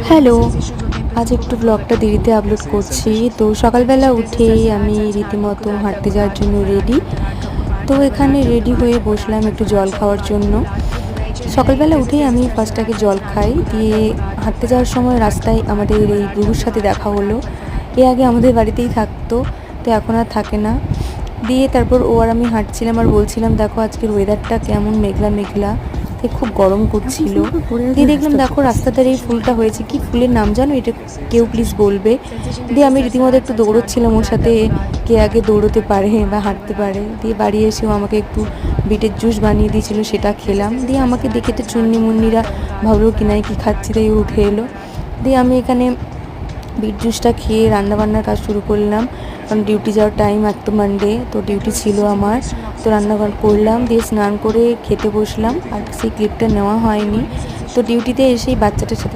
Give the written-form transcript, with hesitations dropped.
Hello, আজ একটু ব্লগটা দেরিতে আপলোড করছি। তো সকালবেলা উঠেই আমি রীতিমতো হাঁটতে যাওয়ার জন্য রেডি। তো এখানে রেডি হয়ে বসলাম একটু জল খাওয়ার জন্য। সকালবেলা উঠেই আমি ফার্স্ট আগে জল খাই, দিয়ে হাঁটতে যাওয়ার সময় রাস্তায় আমাদের এই বুবুর সাথে দেখা হলো। এ আগে আমাদের বাড়িতেই থাকতো, তো এখন আর থাকে না। দিয়ে তারপর ও আর আমি হাঁটছিলাম আর বলছিলাম, দেখো আজকের ওয়েদারটা কেমন মেঘলা মেঘলা, তাই খুব গরম করছিল। দিয়ে দেখলাম দেখো রাস্তাটার এই ফুলটা হয়েছে, কি ফুলের নাম জানো এটা? কেউ প্লিজ বলবে। দিয়ে আমি রীতিমতো একটু দৌড়চ্ছিলাম ওর সাথে, কে আগে দৌড়তে পারে বা হাঁটতে পারে। দিয়ে বাড়ি এসেও আমাকে একটু বিটের জুস বানিয়ে দিয়েছিল, সেটা খেলাম। দিয়ে আমাকে দেখে তো চুন্নি মুন্নিরা ভাবলো কিনাই কি খাচ্ছি, তাই উঠে এলো। দিয়ে আমি এখানে বিট জুসটা খেয়ে রান্নাবান্নার কাজ শুরু করলাম, কারণ ডিউটি যাওয়ার টাইম, এক তো মানডে, তো ডিউটি ছিল আমার। তো রান্না করলাম, দিয়ে স্নান করে খেতে বসলাম। আর সেই ক্লিপটা নেওয়া হয়নি। তো ডিউটিতে এসেই বাচ্চাটার সাথে